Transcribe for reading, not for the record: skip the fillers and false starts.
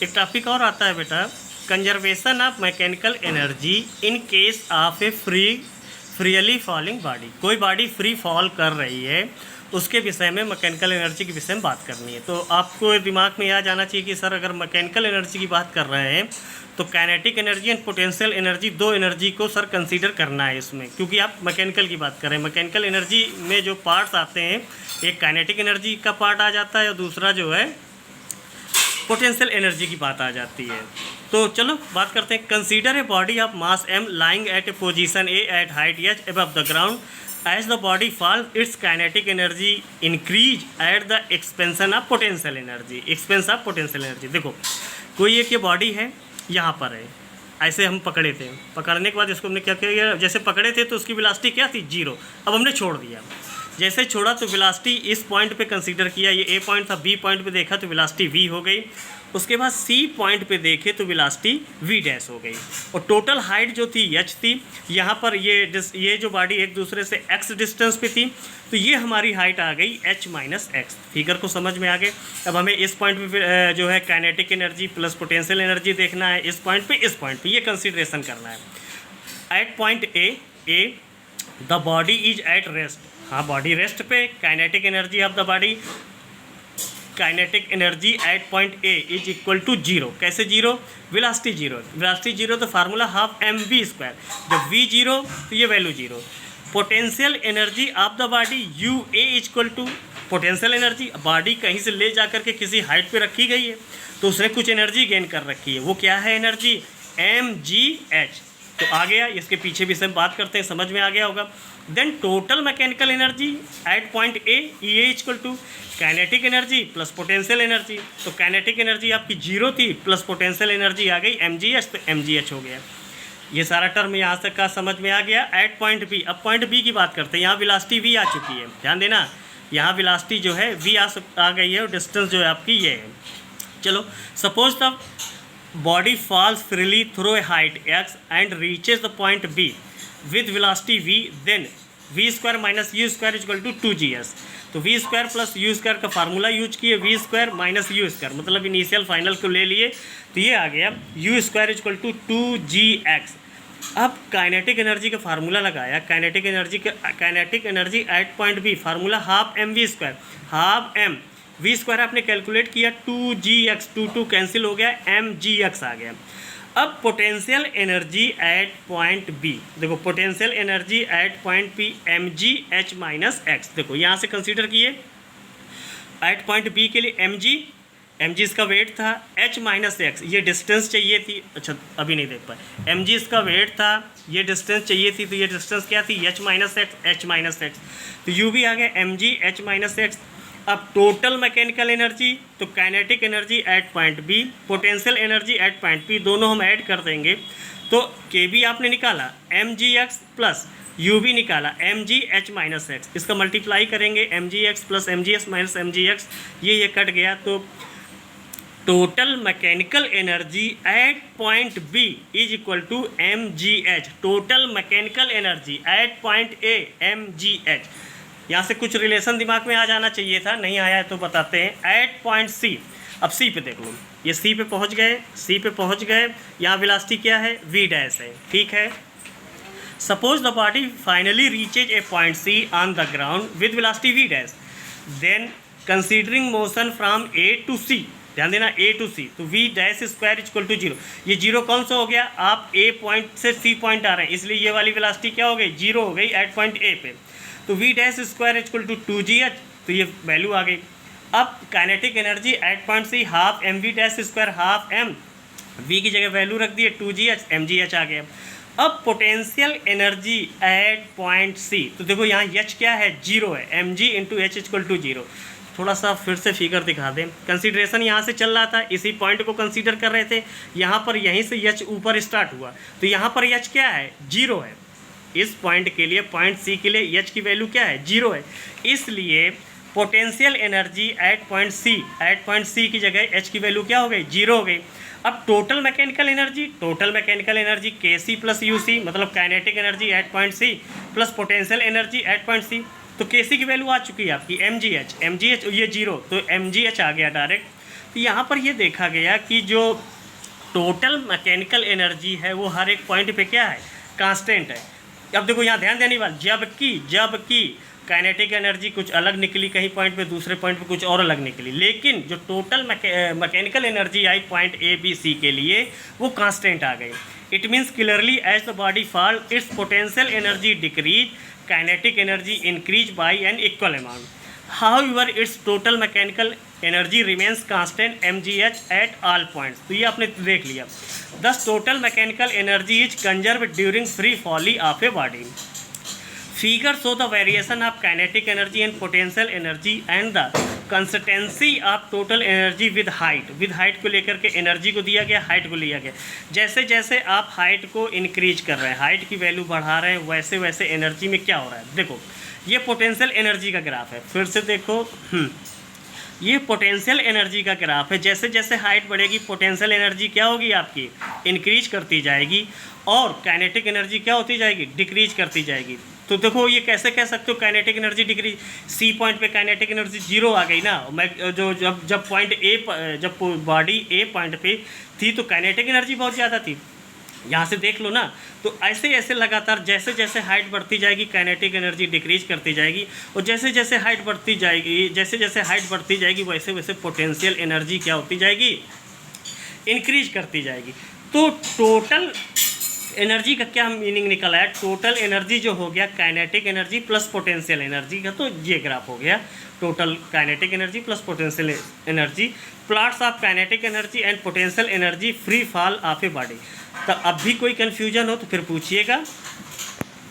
एक टॉपिक और आता है बेटा, conservation of mechanical energy in case of A freely falling body. कोई बॉडी फ्री फॉल कर रही है, उसके विषय में मैकेनिकल एनर्जी के विषय में बात करनी है। तो आपको दिमाग में यह जाना चाहिए कि सर अगर मैकेनिकल एनर्जी की बात कर रहे हैं तो kinetic energy and potential energy, दो एनर्जी को सर कंसीडर करना है इसमें, क्योंकि आप मैकेनिकल की बात कर रहे हैं। मैकेनिकल एनर्जी में जो पार्ट्स आते हैं, एक काइनेटिक एनर्जी का पार्ट आ जाता है और दूसरा जो है पोटेंशियल एनर्जी की बात आ जाती है। तो चलो बात करते हैं। Consider a body of mass m lying at a position a at height h above the ground. As the body falls its kinetic energy increase at the expansion of potential energy. Expense of potential energy, देखो कोई एक ये body है, यहाँ पर है, ऐसे हम पकड़े थे, पकड़ने के बाद इसको हमने क्या किया, जैसे पकड़े थे तो उसकी वेलोसिटी क्या थी, 0। अब हमने छोड़ दिया, जैसे छोड़ा तो वेलोसिटी इस पॉइंट पे कंसीडर किया, ये ए पॉइंट था, बी पॉइंट पे देखा तो वेलोसिटी वी हो गई, उसके बाद सी पॉइंट पे देखे तो वेलोसिटी वी डैश हो गई, और टोटल हाइट जो थी एच थी। यहाँ पर ये जो बॉडी एक दूसरे से एक्स डिस्टेंस पे थी, तो ये हमारी हाइट आ गई एच माइनस एक्स। फिगर को समझ में आ गए। अब हमें इस पॉइंट पे जो है kinetic energy plus potential energy देखना है, इस पॉइंट पे ये कंसिडरेशन करना है। At point A the body is at rest. हाँ, बॉडी रेस्ट पे। Kinetic energy of the body, kinetic energy at point A is equal to 0। कैसे 0? वेलोसिटी 0। वेलोसिटी 0 तो formula half M V square. जब V 0 तो ये value 0। Potential energy of the body U A is equal to, potential energy, body कहीं से ले जा करके किसी हाइट पे रखी गई है तो उसने कुछ एनर्जी गेन कर रखी है, वो क्या है एनर्जी, एम जी एच। तो आ गया, इसके पीछे भी सब बात करते हैं, समझ में आ गया होगा। Then total mechanical energy at point A E A equal to kinetic energy plus potential energy. तो काइनेटिक एनर्जी आपकी 0 थी, प्लस पोटेंशियल एनर्जी आ गई एम जी एच, तो एम जी एच हो गया। ये सारा टर्म यहाँ तक का समझ में आ गया। एट पॉइंट बी, अब पॉइंट बी की बात करते हैं। यहाँ वेलोसिटी वी आ चुकी है, ध्यान देना, यहाँ वेलोसिटी जो है वी आ गई है और डिस्टेंस जो है आपकी ये है। चलो, suppose the body falls freely through a height x and reaches the point b with velocity v, then v square minus U square equal to 2gs। तो v square plus U square का formula use किए, v square minus U square, मतलब initial final को ले लिए, तो ये आ गया u square equal to 2gx। अब काइनेटिक एनर्जी का फार्मूला लगाया, kinetic energy at point B, formula half M V square, half M V square आपने कैलकुलेट किया, 2gx, 2 कैंसिल हो गया, mgx आ गया। अब potential energy at point B, देखो potential energy at point B M G H minus X. देखो यहाँ से कंसीडर किए, एट पॉइंट बी के लिए एम जी इसका वेट था, एच माइनस एक्स ये डिस्टेंस चाहिए थी, अच्छा अभी नहीं देख पाए, एम जी इसका वेट था, ये डिस्टेंस चाहिए थी, तो ये डिस्टेंस क्या थी, एच माइनस एक्स, तो यू भी आ गया M G H minus X. अब टोटल मैकेनिकल एनर्जी, तो kinetic energy at point B, potential energy at point B, दोनों हम ऐड कर देंगे, तो के बी आपने निकाला, M G X plus U B निकाला, M G H minus X, इसका मल्टीप्लाई करेंगे, M G X plus M G S minus M G X, ये कट गया। तो total mechanical energy at point B is equal to M G H. Total mechanical energy at point A M G H. यहाँ से कुछ relation दिमाग में आ जाना चाहिए था, नहीं आया है तो बताते हैं। एट पॉइंट सी, अब सी पे देख लो, ये सी पे पहुँच गए, यहाँ वेलोसिटी क्या है, वी डैश है, ठीक है। Suppose the body finally reaches a point C on the ground with velocity V dash, then considering motion from A to C, ध्यान देना ए टू सी, तो V dash square equal to 0। ये 0 कौन सा हो गया, आप ए पॉइंट से सी पॉइंट आ रहे हैं, इसलिए ये वाली वेलोसिटी क्या हो गई, 0 हो गई एट पॉइंट ए पे। तो V dash square equal to 2gh, तो ये वैल्यू आ गई। अब kinetic energy at point C half M V dash square, half M V की जगह वैल्यू रख दिए 2gh, mgh आ गया। अब potential energy at point C, तो देखो यहाँ h क्या है, 0 है, mg into H equal to 0। थोड़ा सा फिर से फिगर दिखा दें, कंसीडरेशन यहाँ से चल रहा था, इसी पॉइंट को कंसीडर कर रहे थे, यहाँ पर यहीं से h ऊपर स्टार्ट हुआ, तो यहाँ पर h क्या है, 0 है। इस पॉइंट के लिए, पॉइंट सी के लिए h की वैल्यू क्या है, 0 है, इसलिए potential energy at point C की जगह h की वैल्यू क्या हो गई, 0 हो गई। अब टोटल मैकेनिकल एनर्जी के सी प्लस यू सी, मतलब kinetic energy at point C plus potential energy at point C, तो के सी की वैल्यू आ चुकी है आपकी एम जी एच, ये 0, तो एम जी एच आ गया डायरेक्ट। तो यहाँ पर ये देखा गया कि जो टोटल मैकेनिकल एनर्जी है वो हर एक पॉइंट पे क्या है, कांस्टेंट है। अब देखो यहाँ ध्यान देने वाला, जबकि काइनेटिक एनर्जी कुछ अलग निकली कहीं पॉइंट पे, दूसरे पॉइंट पे कुछ और अलग निकली, लेकिन जो टोटल मैकेनिकल एनर्जी आई पॉइंट ए बी सी के लिए वो कांस्टेंट आ गई। It means clearly as the body fall its potential energy decrease, kinetic energy increase by an equal amount. However its total mechanical energy remains constant mgh at all points. तो ये आपने देख लिया। This total mechanical energy is conserve during free fall of a body. Figure show the variation of kinetic energy and potential energy and the consistency of total energy with height को लेकर के energy को दिया गया, height को लिया गया। जैसे जैसे आप हाइट को इंक्रीज कर रहे हैं, हाइट की वैल्यू बढ़ा रहे हैं, वैसे वैसे एनर्जी में क्या हो रहा है। देखो ये पोटेंशियल एनर्जी का ग्राफ है, फिर से देखो ये पोटेंशियल एनर्जी का ग्राफ है। जैसे जैसे हाइट बढ़ेगी पोटेंशियल एनर्जी क्या होगी आपकी, इंक्रीज करती जाएगी, और काइनेटिक एनर्जी क्या होती जाएगी, डिक्रीज करती जाएगी। तो देखो ये कैसे कह सकते हो kinetic energy decrease, C point पे काइनेटिक एनर्जी जीरो आ गई ना। मैं जो जब पॉइंट ए, जब बॉडी ए पॉइंट पे थी तो काइनेटिक एनर्जी बहुत ज़्यादा थी, यहाँ से देख लो ना। तो ऐसे ऐसे लगातार जैसे जैसे हाइट बढ़ती जाएगी काइनेटिक एनर्जी डिक्रीज करती जाएगी, और जैसे जैसे हाइट बढ़ती जाएगी वैसे वैसे पोटेंशियल एनर्जी क्या होती जाएगी, इंक्रीज करती जाएगी। तो टोटल एनर्जी का क्या मीनिंग निकला है, टोटल एनर्जी जो हो गया kinetic energy plus potential energy का, तो ये ग्राफ हो गया total kinetic energy plus potential energy. Plots of kinetic energy and potential energy free fall of a body. तो अब भी कोई कन्फ्यूजन हो तो फिर पूछिएगा।